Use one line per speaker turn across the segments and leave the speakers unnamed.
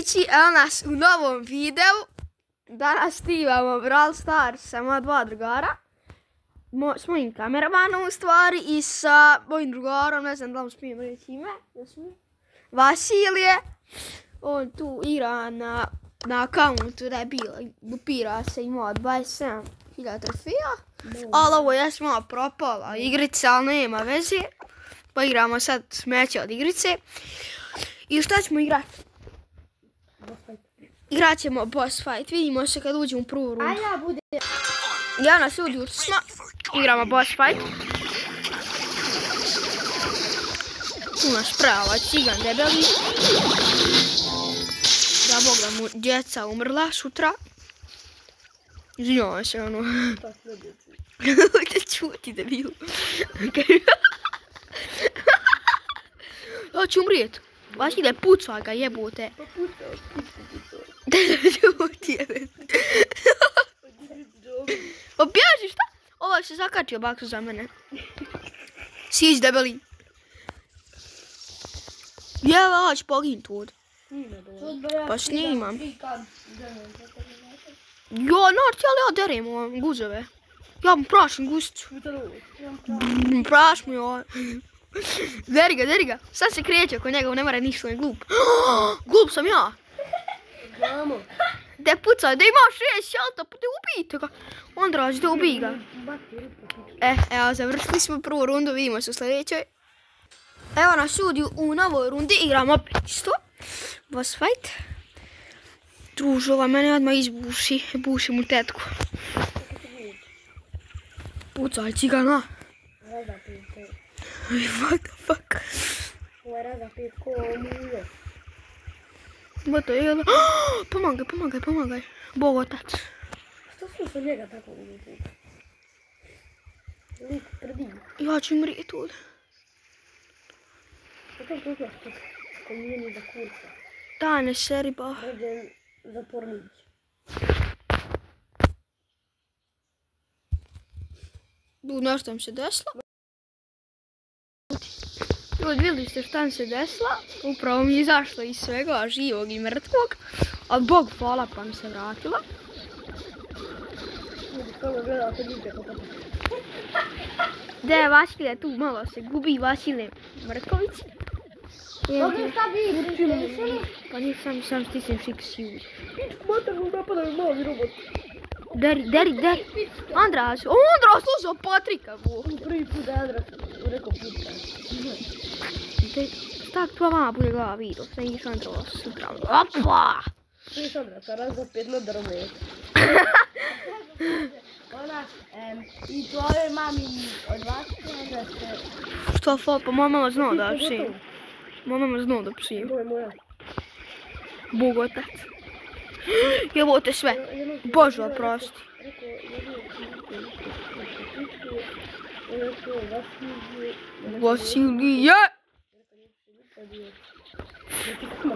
Ići, evo nas u novom videu. Danas snimamo Brawl Stars sa moja dva drugara. S mojim kameramanom u stvari i sa mojim drugarom, ne znam da li smijem reći ime. Vasilije. On tu igra na akauntu da je bilo. Lupira se, imao 27.000 trofeja. Ali ovo je malo propala igrica, ali nema veze. Pa igramo sad smeće od igrice. I šta ćemo igrati? Igrat ćemo boss fight, vidimo se kad uđemo u prvu rundu. Ja nas ljudi smo, igramo boss fight. Tu nas prava cigan debeli. Da Bog da mu djeca umrla sutra. Izvinjavam se ono. Ujte čuti debilu. Ja ću umrijet. Baš ide pucaj ga jebote.
Pa pucao,
Čuti jebet. Pa bježi šta? Ovo se zakačio baksu za mene. Siđi debeli. Jeva, ja ću poginut ovdje. Pa snimam. Jo, cijeli ja derem ovom guzove. Ja mu prašim guzicu. Praš mu joj. Deri ga. Sad se kreće oko njega, ne mora ništa, on je glup. Glup sam ja. Da pucaj, da ima 6 šalta, pa te ubijte ga. Ondraž, da ubij ga. Evo, završili smo prvu rundu, vidimo se u sljedećoj. Evo nas ljudi u novoj rundi, igramo opet isto. Boss fight. Družova mene odmah buši mu tetku. Pucaj cigana. What the fuck? Gotovo je ono. Pomagaj. Bog otac.
Što su sa njega tako uvijek? Lik prdi.
Ja ću umrijet ovdje.
Što to je što ko nije ni za kurca?
Da, ne seri ba.
Rođen zapornić.
Nešto nam se desilo. Ljudi, vidjeli ste šta mi se desila? Upravo mi je izašlo iz svega živog i mrtvog. A Bog hvala pa mi se vratila.
Ljudi, kako gledate ljude kako to.
Gdje je Vasilije tu? Malo se gubi Vasilije Mrković.
Ovdje šta bi?
Pa nije sam stisnem šiks ljudi.
Materno napada mi mali robot.
Deri. Andras slušao Patrika.
Prvi put da je Andras rekao putka.
Tak tvoja mama bude glava vidio, sad ideš Andras sutra. Opa!
Vidiš Andrasa, raz za 5 na drome. Ona, i tvojoj mami od vas Andras se...
Što fa, pa moja mama znao da psijem. Moja mama znao da psijem.
To je moja.
Bog otac. Jebote sve. Bože oprosti.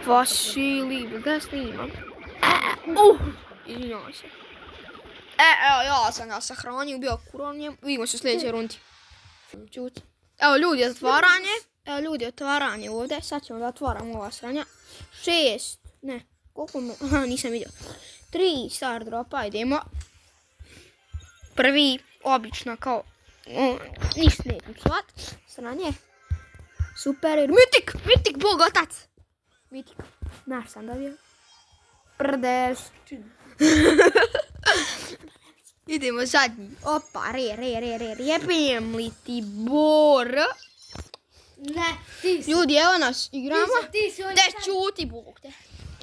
Vasilij, gdje snimam? Izvinjavam se. Evo, ja sam ga sahranio, bio kuronjem. Vidimo se u sljedećoj rundi. Evo ljudi, otvaranje ovdje. Sad ćemo da otvaramo ova sranja. 6, ne, koliko me, nisam vidio. 3 star dropa, idemo. Prvi, obično kao, ništa neću svat. Sranje. Super, mitik, Bog otac. Mitik, naš sam dobio. Prdeš. Idemo zadnji. Opa, jebem li ti bor.
Ne, ti si.
Ljudi, evo nas, igramo.
Ti si,
Te čuti, Bog te.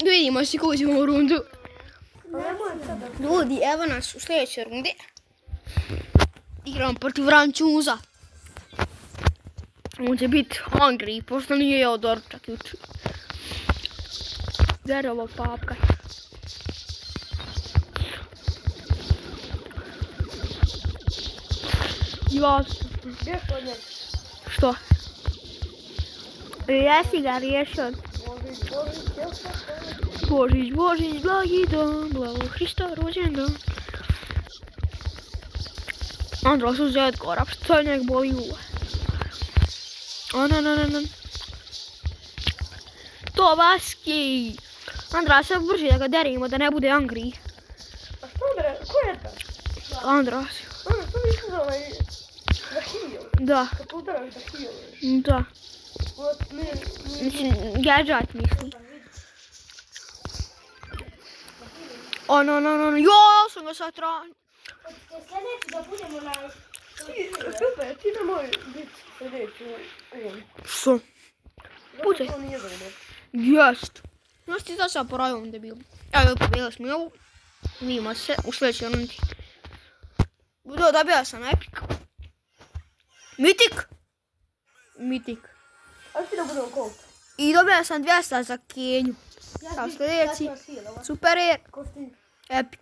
Vidimo se ko ćemo u rundu. Ljudi, evo nas u sljedećoj rundi. Igramo protiv Francuza. On će biti hungry, pošto nije jeo doručak jučer. Gdje je ovog papka?
Gdje kod njega?
Što? Jesi ga riješio? Božić, blagi dan, blago Hrista rođendan. Andras uzet korab, što je nek boli uva. To Vaski! Andra, sad brže da ga derimo, da ne bude angry.
A što Andra, ko je to?
Andras.
Andra, to mislim za ovaj... Za hil.
Da,
Kad udaraš za hil.
da. Mislim, gadžat mislim. No. Jo, sam ga sad tražio.
Sljedeći da budemo na... Super, ti nemoj biti sljedeći.
Što? Pucaj.
To nije dobro.
Jest. Znaš ti sad poravim debil. Evo, pobijeli smo i ovu. Vidimo se u sljedećoj rundi. Dobila sam epic. Mitik.
Ajde ti da budemo kolt.
I dobila sam 200 za Kenju. Kao sljedeći. Super air. Epic.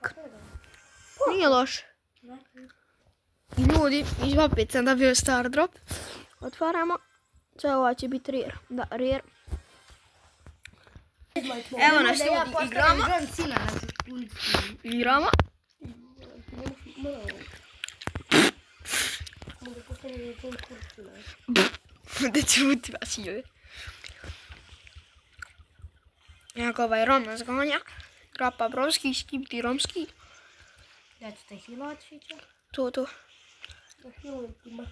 Nije loše. I ljudi, i opet sam dobio star drop. Otvaramo. Sve ova će biti rare. Da, rare. Evo nas ljudi, igramo. Igramo. Da čuti vas ljudi. Jako ovaj Rom nas ganja. Grapa Brovski, Skipti Romski.
Ja ću te hilovat, Fića.
To.
Da hilujem ti ma.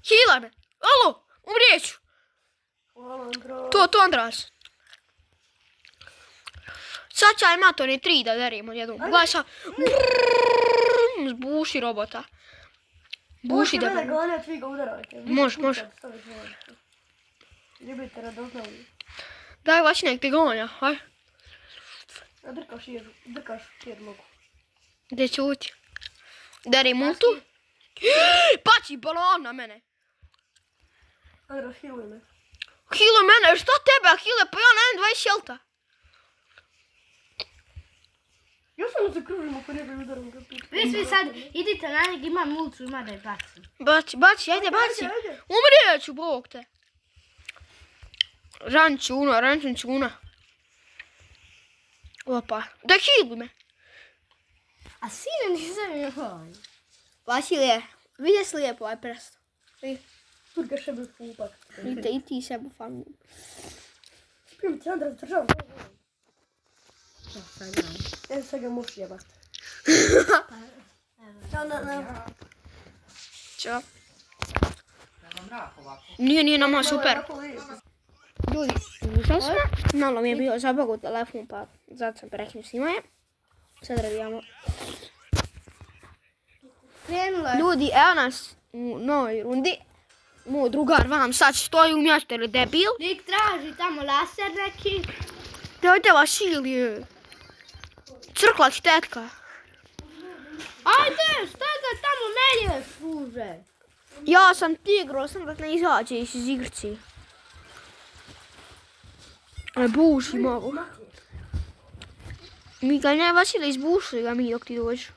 Hila me! Alo! Umrijeću!
Hvala, Andra.
To Andras. Sad će imat one 3 da derimo jednom. Gledaj sad. Zbuši robota. Buši da
mene ganjat, vi ga udarajte.
Može.
Ljubite radoznali.
Daj vaš nek te ganja, haj.
Drkaš jer nogu.
Gdje će ući? Deri multu. Pači balon na mene.
Andra, hiluj me.
Hilo mene, što tebe, Hile? Pa ja nemam 20 šelta.
Ja sam zakružim ako ne bi udarom ga pitu.
Vi svi sad idite na njeg, ima mulcu, ima da je bacim.
Baci, ajde. Umrijeću, bog te. Rančuna. Opa, da hilu me.
A sine nisam joj.
Vasilije, vidi se lijepo ovaj prst.
Turka še bi fupak.
I ti sebu farmu.
Sprim ti Andra zdržavam. Ja sad ga moš jebat.
Ćao. Nije nama super. Ljudi, ušao sam. Malo mi je bio zabagao telefon, pa zato sam prekinuo snimanje. Sad radijamo.
Krenula.
Ljudi, evo nas u novoj rundi. Moj drugar vam sad stoji u mjestu, ili debil.
Nik traži tamo laser neki.
Dajte Vasilije. Crkla ti tetka.
Ajde, šta ga tamo melje služe?
Ja sam tigro, sam dok ne izađe iz igrci. Buši malo. Mi ga ne Vasilije izbušili ga mi dok ti dođu.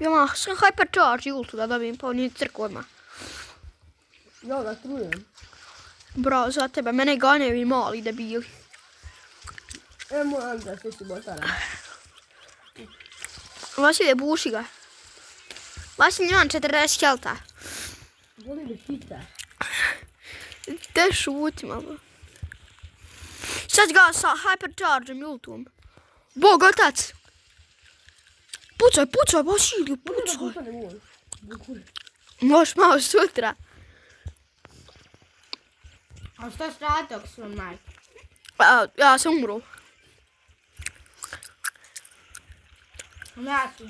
Ja sam hypercharge ultu da dobijem, pa on je crk odmah.
Ja ga trujem.
Bravo za tebe, mene ganjaju i mali debili.
Moj Andra, sve si botara.
Vasilije, buši ga. Vasilije, imam 40 kelta.
Voli me pita.
Te šuti malo. Sad ga sa hyperchargeom i ultom. Bog otac. Pucaj, Vasilije, pucaj. Možeš malo sutra.
A što s ratok svoj majke?
Ja sam umro.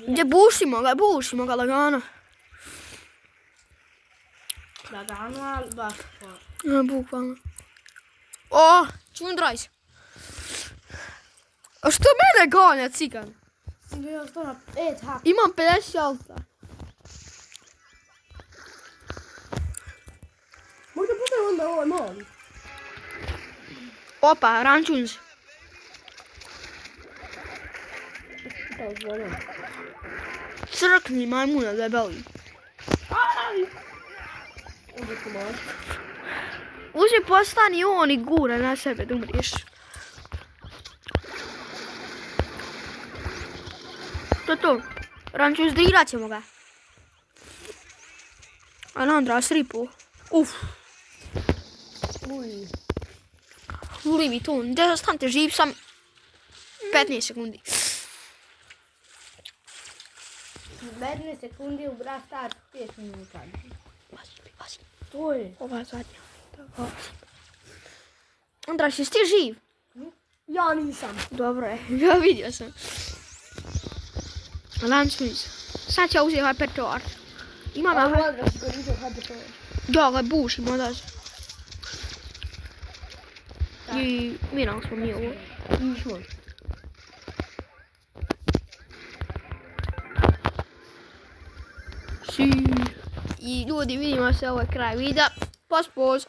Gdje bušimo ga lagano.
Lagano, ali baš po.
Bukvalno. O, čundraj se. A što mene ganja, cigan?
Bio što na 5 hak.
Imam 50 šalta.
Možda putaj onda ovaj mali.
Opa, rančun se. Crkni majmuna debeli. Uži postani on i gura na sebe da umriješ. To. Rančun zdrirat ćemo ga. A Andra sripu. Uf. Louis Vuitton, da stante živ sam 15 sekundi.
15 sekundi u Brawl Stars 5 minuta.
Pazi.
To je.
Ova zadnja. Andraš, jesi ti živ?
Ja nisam.
Dobro je, ja vidio sam. Landsmith. Sad ću uzeti ovaj pečor. Imam
A
ovaj...
Andraš koristio HDP.
Ja ga bušim odaz. I miramo smo mi ovo.
Nismo.
I ljudi, vidimo se, ovo je kraj videa. Poz.